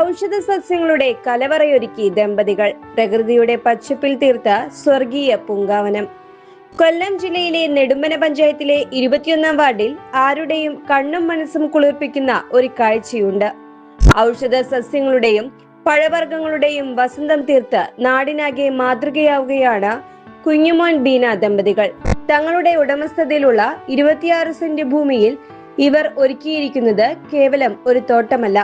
ഔഷധ സസ്യങ്ങളുടെ കലവറയൊരുക്കി ദമ്പതികൾ. പ്രകൃതിയുടെ പച്ചപ്പിൽ തീർത്ത സ്വർഗീയ പൂങ്കാവനം. കൊല്ലം ജില്ലയിലെ നെടുമ്പന പഞ്ചായത്തിലെ 21-ാം വാർഡിൽ ആരുടെയും കണ്ണും മനസ്സും കുളിർപ്പിക്കുന്ന ഒരു കാഴ്ചയുണ്ട്. ഔഷധ സസ്യങ്ങളുടെയും പഴവർഗ്ഗങ്ങളുടെയും വസന്തം തീർത്ത് നാടിനാകെ മാതൃകയാവുകയാണ് കുഞ്ഞുമോൻ ബീന ദമ്പതികൾ. തങ്ങളുടെ ഉടമസ്ഥതയിലുള്ള 26 സെന്റ് ഭൂമിയിൽ ഇവർ ഒരുക്കിയിരിക്കുന്നത് കേവലം ഒരു തോട്ടമല്ല,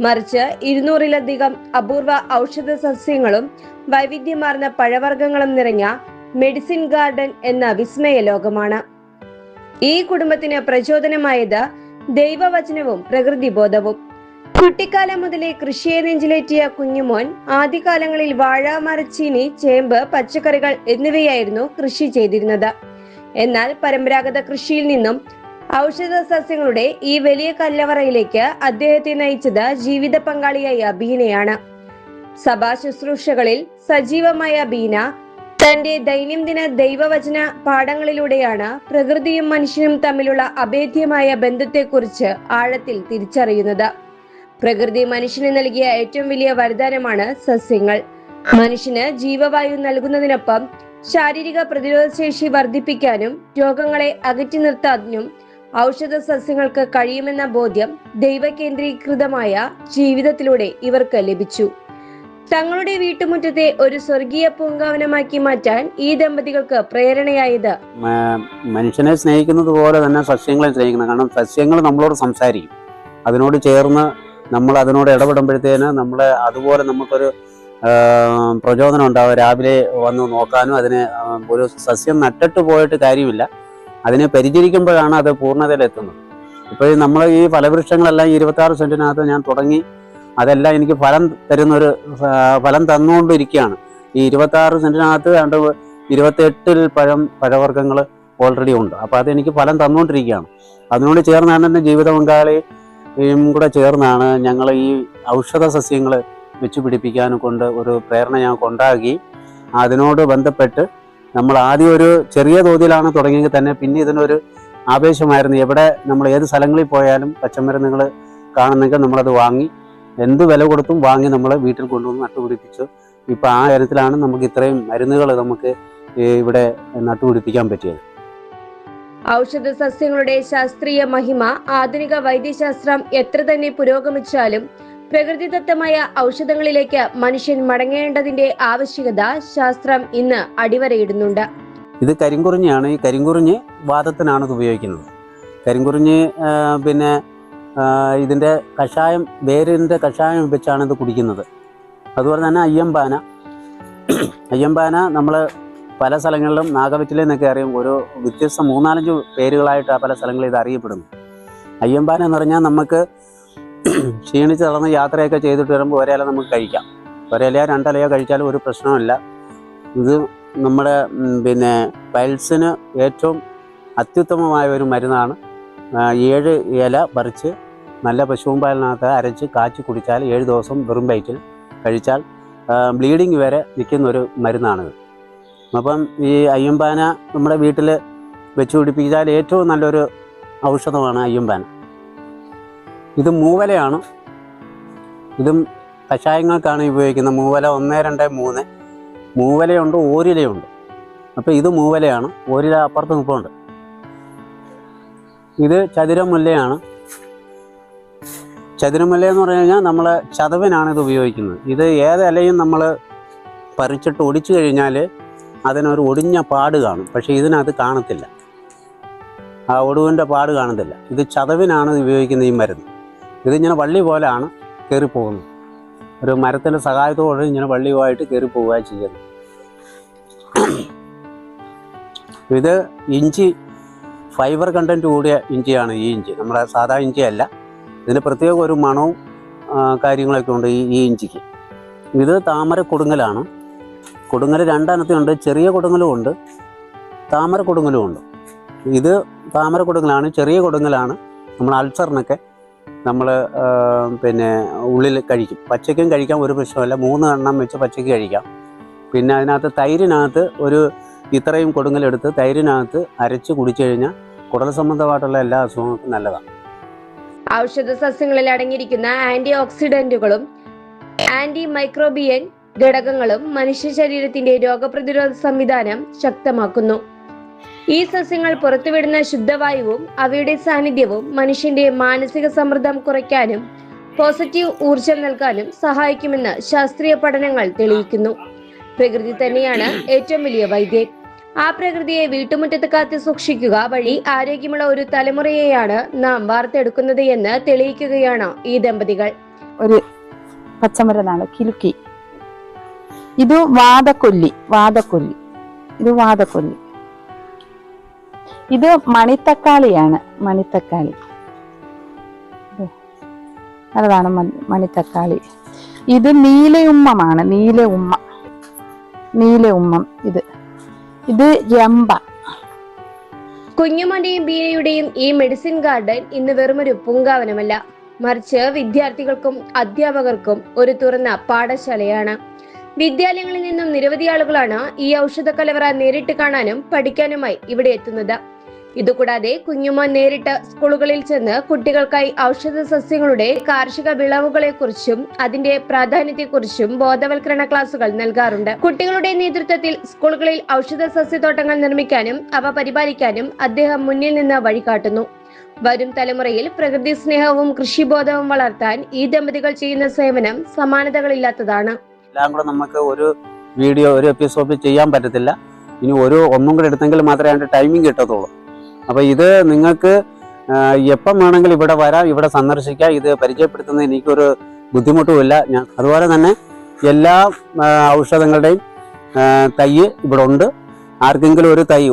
മറിച്ച് 200-ലധികം അപൂർവ ഔഷധ സസ്യങ്ങളും വൈവിധ്യമാർന്ന പഴവർഗ്ഗങ്ങളും നിറഞ്ഞ മെഡിസിൻ ഗാർഡൻ എന്ന വിസ്മയ ലോകമാണ്. ഈ കുടുംബത്തിന് പ്രചോദനമായത് ദൈവവചനവും പ്രകൃതിബോധവും. കുട്ടിക്കാലം മുതലേ കൃഷിയെ നെഞ്ചിലേറ്റിയ കുഞ്ഞുമോൻ ആദ്യകാലങ്ങളിൽ വാഴ, മരച്ചീനി, ചേമ്പ്, പച്ചക്കറികൾ എന്നിവയായിരുന്നു കൃഷി ചെയ്തിരുന്നത്. എന്നാൽ പരമ്പരാഗത കൃഷിയിൽ നിന്നും ഔഷധ സസ്യങ്ങളുടെ ഈ വലിയ കല്ലവറയിലേക്ക് അദ്ദേഹത്തെ നയിച്ചത് ജീവിത പങ്കാളിയായ ബീനയാണ്. സഭാ ശുശ്രൂഷകളിൽ സജീവമായ ബീന തന്റെ ദൈനംദിന ദൈവവചന പാഠങ്ങളിലൂടെയാണ് പ്രകൃതിയും മനുഷ്യനും തമ്മിലുള്ള അഭേദ്യമായ ബന്ധത്തെക്കുറിച്ച് ആഴത്തിൽ തിരിച്ചറിയുന്നത്. പ്രകൃതി മനുഷ്യന് നൽകിയ ഏറ്റവും വലിയ വരദാനമാണ് സസ്യങ്ങൾ. മനുഷ്യന് ജീവവായു നൽകുന്നതിനൊപ്പം ശാരീരിക പ്രതിരോധ ശേഷി വർദ്ധിപ്പിക്കാനും രോഗങ്ങളെ അകറ്റി നിർത്താനും ഔഷധ സസ്യങ്ങൾക്ക് കഴിയുമെന്ന ബോധ്യം ദൈവകേന്ദ്രീകൃതമായ ജീവിതത്തിലൂടെ ഇവർക്ക് ലഭിച്ചു. തങ്ങളുടെ വീട്ടുമുറ്റത്തെ ഒരു സ്വർഗീയ പൂങ്കാവനമാക്കി മാറ്റാൻ ഈ ദമ്പതികൾക്ക് പ്രേരണയായത് മനുഷ്യനെ സ്നേഹിക്കുന്നത് പോലെ തന്നെ സസ്യങ്ങളെ സ്നേഹിക്കണം. കാരണം സസ്യങ്ങൾ നമ്മളോട് സംസാരിക്കും. അതിനോട് ചേർന്ന് നമ്മൾ അതിനോട് ഇടപെടുമ്പോഴത്തേന് നമ്മളെ അതുപോലെ നമുക്കൊരു പ്രചോദനം ഉണ്ടാവും. രാവിലെ വന്ന് നോക്കാനും അതിനെ ഒരു സസ്യം നട്ടിട്ട് പോയിട്ട് കാര്യമില്ല, അതിനെ പരിചരിക്കുമ്പോഴാണ് അത് പൂർണ്ണതയിലെത്തുന്നത്. ഇപ്പോൾ നമ്മൾ ഈ ഫലവൃക്ഷങ്ങളെല്ലാം 26 സെന്റിനകത്ത് ഞാൻ തുടങ്ങി, അതെല്ലാം എനിക്ക് ഫലം തന്നുകൊണ്ടിരിക്കുകയാണ്. ഈ 26 സെന്റിനകത്ത് 28 പഴവർഗ്ഗങ്ങൾ ഓൾറെഡി ഉണ്ട്. അപ്പോൾ അതെനിക്ക് ഫലം തന്നുകൊണ്ടിരിക്കുകയാണ്. അതിനോട് ചേർന്നാണ് എൻ്റെ ജീവിത പങ്കാളിയും കൂടെ ചേർന്നാണ് ഞങ്ങൾ ഈ ഔഷധ സസ്യങ്ങൾ വെച്ച് പിടിപ്പിക്കാനും കൊണ്ട് ഒരു പ്രേരണ ഞാൻ കൊണ്ടാക്കി. അതിനോട് ബന്ധപ്പെട്ട് നമ്മൾ ആദ്യം ഒരു ചെറിയ തോതിലാണ് തുടങ്ങിയെങ്കിൽ തന്നെ പിന്നെ ഇതിനൊരു ആവേശമായിരുന്നു. എവിടെ നമ്മൾ ഏത് സ്ഥലങ്ങളിൽ പോയാലും പച്ചമരുന്നുകൾ കാണുന്നെങ്കിൽ നമ്മളത് വാങ്ങി എന്ത് വില കൊടുത്തും വാങ്ങി നമ്മൾ വീട്ടിൽ കൊണ്ടുവന്ന് നട്ടുപിടിപ്പിച്ചു. ഇപ്പം ആ കാര്യത്തിലാണ് നമുക്ക് ഇത്രയും മരുന്നുകൾ നമുക്ക് ഇവിടെ നട്ടുപിടിപ്പിക്കാൻ പറ്റിയത്. ഔഷധ സസ്യങ്ങളുടെ ശാസ്ത്രീയ മഹിമ. ആധുനിക വൈദ്യശാസ്ത്രം എത്ര തന്നെ പുരോഗമിച്ചാലും പ്രകൃതിദത്തമായ ഔഷധങ്ങളിലേക്ക് മനുഷ്യൻ മടങ്ങേണ്ടതിന്റെ ആവശ്യകത ശാസ്ത്രം ഇന്ന് അടിവരയിടുന്നുണ്ട്. ഇത് കരിങ്കുറിഞ്ഞിയാണ്. ഈ കരിങ്കുറിഞ്ഞി വാതത്തിനാണ് ഇത് ഉപയോഗിക്കുന്നത്. കരിങ്കുറിഞ്ഞി പിന്നെ ഇതിൻ്റെ കഷായം, വേരിൻ്റെ കഷായം വെച്ചാണ് ഇത് കുടിക്കുന്നത്. അതുപോലെ തന്നെ അയ്യമ്പാന നമ്മൾ പല സ്ഥലങ്ങളിലും നാഗവെറ്റിലെന്നൊക്കെ അറിയും. ഒരു വ്യത്യസ്ത 3-4 പേരുകളായിട്ട് പല സ്ഥലങ്ങളിൽ ഇത് അറിയപ്പെടുന്നു. അയ്യമ്പാന എന്ന് പറഞ്ഞാൽ നമുക്ക് ക്ഷീണിച്ച് തളർന്ന് യാത്രയൊക്കെ ചെയ്തിട്ട് വരുമ്പോൾ ഒരേല നമുക്ക് കഴിക്കാം. ഒരേലയോ 2 ഇലയോ കഴിച്ചാലും ഒരു പ്രശ്നമില്ല. ഇത് നമ്മുടെ പിന്നെ പൈൽസിന് ഏറ്റവും അത്യുത്തമമായ ഒരു മരുന്നാണ്. 7 ഇല പറിച്ച് നല്ല പശുവും പാലിനകത്ത് അരച്ച് കാച്ചി കുടിച്ചാൽ 7 ദിവസം വെറും വയറ്റിൽ കഴിച്ചാൽ ബ്ലീഡിങ് വരെ നിൽക്കുന്നൊരു മരുന്നാണിത്. അപ്പം ഈ അയ്യമ്പാന നമ്മുടെ വീട്ടിൽ വെച്ച് പിടിപ്പിച്ചാൽ ഏറ്റവും നല്ലൊരു ഔഷധമാണ് അയ്യമ്പാന. ഇത് മൂവലയാണ്. ഇതും കഷായങ്ങൾക്കാണ് ഉപയോഗിക്കുന്നത്. മൂവല 1, 2, 3 മൂവലയുണ്ട്, ഓരിലയുണ്ട്. അപ്പോൾ ഇത് മൂവലയാണ്. ഓരില അപ്പുറത്ത് നിൽപ്പുണ്ട്. ഇത് ചതുരമുല്ലയാണ്. ചതുരമുല്ല എന്ന് പറഞ്ഞു കഴിഞ്ഞാൽ നമ്മൾ ചതവിനാണ് ഇത് ഉപയോഗിക്കുന്നത്. ഇത് ഏത് ഇലയും നമ്മൾ പറിച്ചിട്ട് ഒടിച്ചു കഴിഞ്ഞാൽ അതിനൊരു ഒടിഞ്ഞ പാട് കാണും, പക്ഷേ ഇതിനകത്ത് കാണത്തില്ല. ആ ഒടുവിൻ്റെ പാട് കാണത്തില്ല. ഇത് ചതവിനാണ് ഉപയോഗിക്കുന്ന ഈ മരുന്ന്. ഇതിങ്ങനെ വള്ളി പോലെയാണ് കയറിപ്പോകുന്നത്. ഒരു മരത്തിൻ്റെ സഹായത്തോടെ ഇങ്ങനെ വള്ളി പോയിട്ട് കയറിപ്പോവുക ചെയ്യുന്നത്. ഇത് ഇഞ്ചി, ഫൈബർ കണ്ടൻറ്റ് കൂടിയ ഇഞ്ചിയാണ് ഈ ഇഞ്ചി. നമ്മുടെ സാധാ ഇഞ്ചിയല്ല. ഇതിന് പ്രത്യേക ഒരു മണവും കാര്യങ്ങളൊക്കെ ഉണ്ട് ഈ ഇഞ്ചിക്ക്. ഇത് താമര കൊടുങ്ങലാണ്. കൊടുങ്ങൽ 2 ഇനത്തിലുണ്ട്. ചെറിയ കൊടുങ്ങലും ഉണ്ട്, താമര കൊടുങ്ങലും ഉണ്ട്. ഇത് താമര കൊടുങ്ങലാണ്. ചെറിയ കൊടുങ്ങലാണ് നമ്മൾ അൾസറിനൊക്കെ നമ്മൾ പിന്നെ ഉള്ളിൽ കഴിക്കും. പച്ചയ്ക്കും കഴിക്കാം, ഒരു പ്രശ്നമല്ല. 3 എണ്ണം വെച്ച് പച്ചയ്ക്ക് കഴിക്കാം. പിന്നെ അതിനകത്ത് തൈരിനകത്ത് ഇത്രയും കൊടുങ്ങലെടുത്ത് തൈരിനകത്ത് അരച്ച് കുടിച്ചു കഴിഞ്ഞാൽ കുടൽ സംബന്ധമായിട്ടുള്ള എല്ലാ അസുഖങ്ങൾക്കും നല്ലതാണ്. ഔഷധ സസ്യങ്ങളിൽ അടങ്ങിയിരിക്കുന്ന ആന്റി ഓക്സിഡന്റുകളും ആന്റി മൈക്രോബിയൻ ഘടകങ്ങളും മനുഷ്യ ശരീരത്തിന്റെ രോഗപ്രതിരോധ സംവിധാനം ശക്തമാക്കുന്നു. ഈ സസ്യങ്ങൾ പുറത്തുവിടുന്ന ശുദ്ധവായുവും അവയുടെ സാന്നിധ്യവും മനുഷ്യന്റെ മാനസിക സമ്മർദ്ദം കുറയ്ക്കാനും പോസിറ്റീവ് ഊർജം നൽകാനും സഹായിക്കുമെന്ന് ശാസ്ത്രീയ പഠനങ്ങൾ തെളിയിക്കുന്നു. പ്രകൃതി തന്നെയാണ് ഏറ്റവും വലിയ വൈദ്യൻ. ആ പ്രകൃതിയെ വീട്ടുമുറ്റത്ത് കാത്തു സൂക്ഷിക്കുക വഴി ആരോഗ്യമുള്ള ഒരു തലമുറയെയാണ് നാം വാർത്തെടുക്കുന്നത് എന്ന് തെളിയിക്കുകയാണ് ഈ ദമ്പതികൾ. ഒരു പച്ചമരുന്നാണ് കിലുക്കി. ഇത് വാതക്കൊല്ലി. ഇത് മണിത്തക്കാളിയാണ്. മണിത്തക്കാളി അതാണ് മണിത്തക്കാളി. ഇത് നീലയുമ്മമാണ്. നീലയുമ്മം. ഇത് രമ്പ. കുഞ്ഞുമോന്റെയും ബീനയുടെയും ഈ മെഡിസിൻ ഗാർഡൻ ഇന്ന് വെറുമൊരു പൂങ്കാവനമല്ല, മറിച്ച് വിദ്യാർത്ഥികൾക്കും അധ്യാപകർക്കും ഒരു തുറന്ന പാഠശാലയാണ്. വിദ്യാലയങ്ങളിൽ നിന്നും നിരവധി ആളുകളാണ് ഈ ഔഷധ കലവറ നേരിട്ട് കാണാനും പഠിക്കാനുമായി ഇവിടെ എത്തുന്നത്. ഇതുകൂടാതെ കുഞ്ഞുമോൻ നേരിട്ട് സ്കൂളുകളിൽ ചെന്ന് കുട്ടികൾക്കായി ഔഷധ സസ്യങ്ങളുടെ കാർഷിക വിളവുകളെ കുറിച്ചും അതിന്റെ പ്രാധാന്യത്തെക്കുറിച്ചും ബോധവൽക്കരണ ക്ലാസുകൾ നൽകാറുണ്ട്. കുട്ടികളുടെ നേതൃത്വത്തിൽ സ്കൂളുകളിൽ ഔഷധ സസ്യത്തോട്ടങ്ങൾ നിർമ്മിക്കാനും അവ പരിപാലിക്കാനും അദ്ദേഹം മുന്നിൽ നിന്ന് വഴികാട്ടുന്നു. വരും തലമുറയിൽ പ്രകൃതി സ്നേഹവും കൃഷിബോധവും വളർത്താൻ ഈ ദമ്പതികൾ ചെയ്യുന്ന സേവനം സമാനതകളില്ലാത്തതാണ്. എല്ലാം കൂടെ നമുക്ക് ഒരു വീഡിയോ ഒരു എപ്പിസോഡ് ചെയ്യാൻ പറ്റത്തില്ല. ഇനി ഒന്നും കൂടെ എടുത്തെങ്കിൽ മാത്രമേ അതിന്റെ ടൈമിംഗ് കിട്ടത്തുള്ളൂ. അപ്പോൾ ഇത് നിങ്ങൾക്ക് എപ്പം വേണമെങ്കിലും ഇവിടെ വരാം, ഇവിടെ സന്ദർശിക്കാം. ഇത് പരിചയപ്പെടുത്തുന്നത് എനിക്കൊരു ബുദ്ധിമുട്ടുമില്ല. അതുപോലെ തന്നെ എല്ലാ ഔഷധങ്ങളുടെയും തൈ ഇവിടെ ഉണ്ട്. ആർക്കെങ്കിലും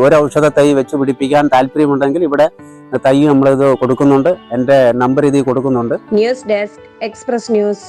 ഒരു ഔഷധ തൈ വെച്ച് പിടിപ്പിക്കാൻ താല്പര്യമുണ്ടെങ്കിൽ ഇവിടെ തൈ നമ്മളിത് കൊടുക്കുന്നുണ്ട്. എൻ്റെ നമ്പർ ഇതിൽ കൊടുക്കുന്നുണ്ട്. News desk express news.